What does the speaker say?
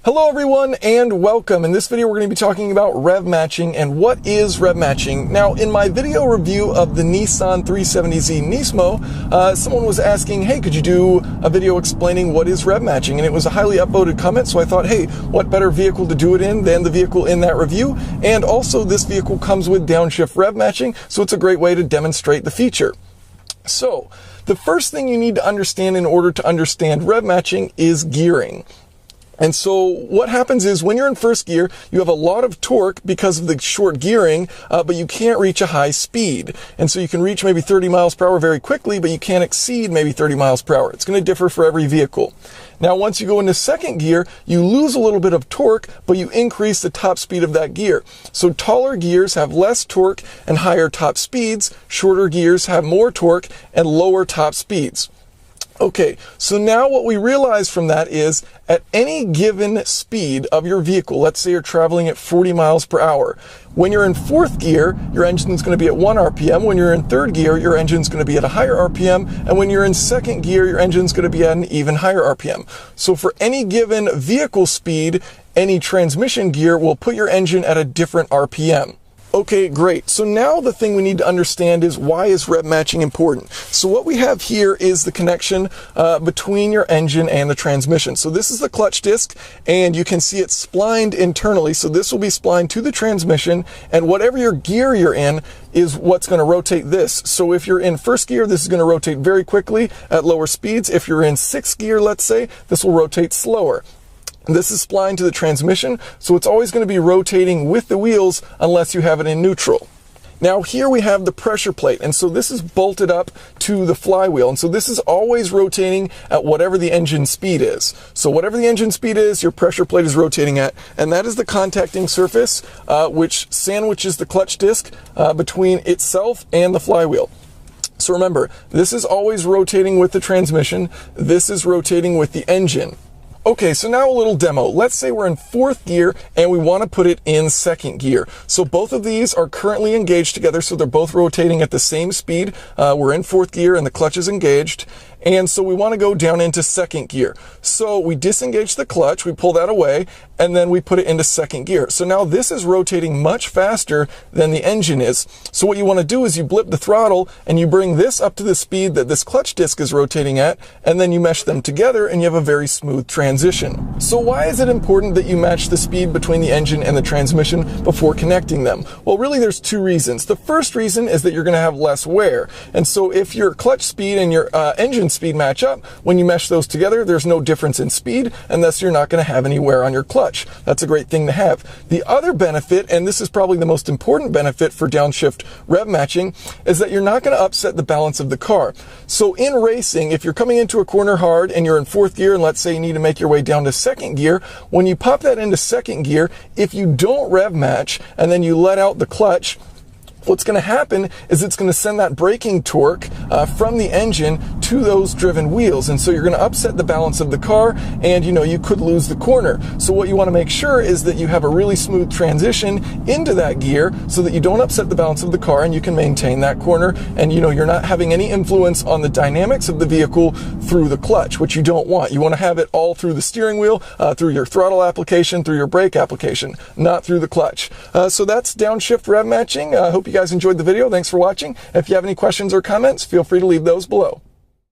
Hello everyone and welcome. In this video we're going to be talking about rev matching and what is rev matching. Now in my video review of the Nissan 370Z Nismo, someone was asking, hey, could you do a video explaining what is rev matching? And it was a highly upvoted comment, so I thought, hey, what better vehicle to do it in than the vehicle in that review? And also this vehicle comes with downshift rev matching, so it's a great way to demonstrate the feature. So the first thing you need to understand in order to understand rev matching is gearing. And so what happens is when you're in first gear, you have a lot of torque because of the short gearing, but you can't reach a high speed. And so you can reach maybe 30 miles per hour very quickly, but you can't exceed maybe 30 miles per hour. It's going to differ for every vehicle. Now, once you go into second gear, you lose a little bit of torque, but you increase the top speed of that gear. So taller gears have less torque and higher top speeds. Shorter gears have more torque and lower top speeds. Okay, so now what we realize from that is at any given speed of your vehicle, let's say you're traveling at 40 miles per hour, when you're in fourth gear, your engine's going to be at 1 RPM. When you're in third gear, your engine's going to be at a higher RPM. And when you're in second gear, your engine's going to be at an even higher RPM. So for any given vehicle speed, any transmission gear will put your engine at a different RPM. Okay, great. So now the thing we need to understand is why is rev matching important? So what we have here is the connection between your engine and the transmission. So this is the clutch disc, and you can see it's splined internally. So this will be splined to the transmission, and whatever your gear you're in is what's going to rotate this. So if you're in first gear, this is going to rotate very quickly at lower speeds. If you're in sixth gear, let's say, this will rotate slower. This is splined to the transmission, so it's always going to be rotating with the wheels unless you have it in neutral. Now here we have the pressure plate, and so this is bolted up to the flywheel, and so this is always rotating at whatever the engine speed is. So whatever the engine speed is, your pressure plate is rotating at, and that is the contacting surface which sandwiches the clutch disc between itself and the flywheel. So remember, this is always rotating with the transmission, this is rotating with the engine. Okay, so now a little demo. Let's say we're in fourth gear and we want to put it in second gear. So both of these are currently engaged together, so they're both rotating at the same speed. We're in fourth gear and the clutch is engaged. And so we want to go down into second gear. So we disengage the clutch, we pull that away, and then we put it into second gear. So now this is rotating much faster than the engine is. So what you want to do is you blip the throttle and you bring this up to the speed that this clutch disc is rotating at, and then you mesh them together and you have a very smooth transition. So why is it important that you match the speed between the engine and the transmission before connecting them? Well, really there's two reasons. The first reason is that you're going to have less wear. And so if your clutch speed and your engine speed match up, when you mesh those together, there's no difference in speed, and thus you're not going to have any wear on your clutch. That's a great thing to have. The other benefit, and this is probably the most important benefit for downshift rev matching, is that you're not going to upset the balance of the car. So in racing, if you're coming into a corner hard and you're in fourth gear, and let's say you need to make your way down to second gear, when you pop that into second gear, if you don't rev match and then you let out the clutch, what's going to happen is it's going to send that braking torque from the engine to those driven wheels. And so you're going to upset the balance of the car, and you could lose the corner. So what you want to make sure is that you have a really smooth transition into that gear so that you don't upset the balance of the car and you can maintain that corner. And you're not having any influence on the dynamics of the vehicle through the clutch, which you don't want. You want to have it all through the steering wheel, through your throttle application, through your brake application, not through the clutch. So that's downshift rev matching. I hope you guys enjoyed the video. Thanks for watching. If you have any questions or comments, feel free to leave those below.